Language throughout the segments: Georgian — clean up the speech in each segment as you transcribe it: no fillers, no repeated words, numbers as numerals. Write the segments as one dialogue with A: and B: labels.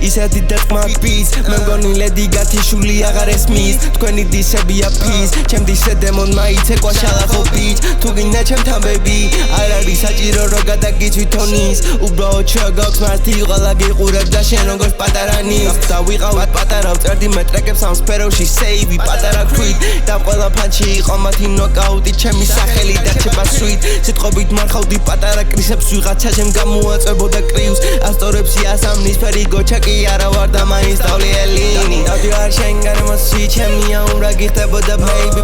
A: ისეთი დაკმაკ პის მე მგონი ლედი გათიშული აღარ ესმის თქვენი დისებია ფის ჩემ დისე დემონ მაიცე ყვაშალახო ბიჭ თუ გინდა ჩემთან ბეიბი არ არის საჭირო რომ გადაგიცვით თონის უბრალოდ შეგაქვს მართი ყველა გიყურებ და შენ როგორც პატარა ნილს და ვიყავით პატარა ვწერდი მე ტრეკებს ამ სფეროში სეივი პატარა ქვით და ყველა ფანჩი იყო მათი ნოკაუტი ჩემი სახელი დარჩება სვით სიტყვებით მარხავდი პატარა კრისებს ვიღაცა ჩემ გამოაწევებოდა კრივს ასტორებს იასამნის ფერი გოჩა კი არა ვარ და მაინც დავლი ელინი დავდი არ შენგან მოსი ჩემია უნდა გიხდებოდა baby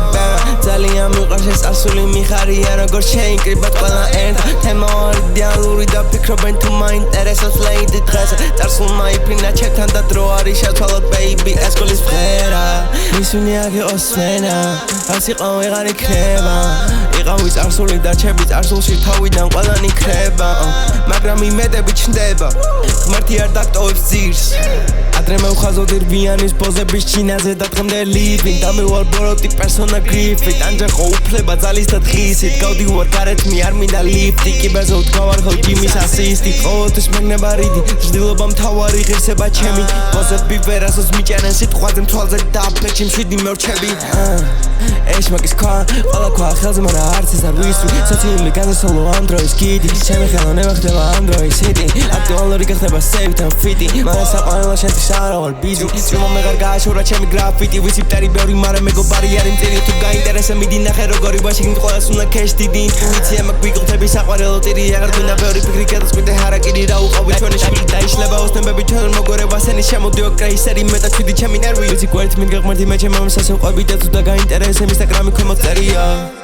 A: ძალიან მიყვარს ეს ასული მიხარია როგორც შეიკრიბათ ყველა ერთ თემა იდეალური და ფიქრობენ თუ მაინტერესებს lady დღეს წარსულმა იფრინა ჩემთან და დრო არის შევცვალოთ baby ეს გოლის ფერა მისუნი აქ იყოს სვენა არც იყო ვეღარ იქნება იყავი წარსული და ჩემი წარსულში თავიდან ყველანი ქრება მაგრამ იმედები ჩნდება ღმერთი არ დაგტოვებს ძირს ადრე მევხაზოდი რბიანის პოზების ჩინაზე და დღემდე ლივინ და მე ვარ ბოროტი პერსონა გრიფით ანჯახო უფლება ძალის და დღისით გავდივარ გარეთმი არ მინდა ლიფტი კიბერზე ვდგავარხო ჯიმის ასისტი ყოველთვის მეგნება რიდი ძლობა მთავარი ღირსება ჩემი პოზები ვერასოც მიჭერენ სიტყვაზე მთვალზე და აფეთში მშვიდი მერჩები ეშმაკის ქვა ყველა ქვა ხელზე მაგრამ არც ეს არ ვისვი სოციალური განსასწავლო ამ დროის გიდი ჩემი ხელოვნება ხდება ამ დროის ჰიტი აქტუალური გახდება სეივთან ფიტი მაგრამ საყვარელო შენთვის არა ვარ ბიზი წვიმა მეღარ გააშორა ჩემი გრაფიტი ვიცი მტერი ბევრი მაგრამ მეგობარი არ იმწირი თუ გაინტერესა მიდი ნახე როგორი ვაშინგტონ ყველას უნდა cash დიდი ინტუიცია მაქვს ვიგულთები საყვარელო ტირი აღარ გვინდა ბევრი ფიქრი გადაწყვიტე ჰარაკირი რა უყავი ჩვენი შვილი დაიშლება ოსნებები ჩვენ მოგორება სენი შემოდი ოკრეისერი მე და ჩვიდი ჩემი ნერვი ვიცი გვერდით მიდგაღმართი მე ჩემ ამას ასე ვყვები და თუ და გაინტერესა ინსტაგრამი ქვემოთ წერია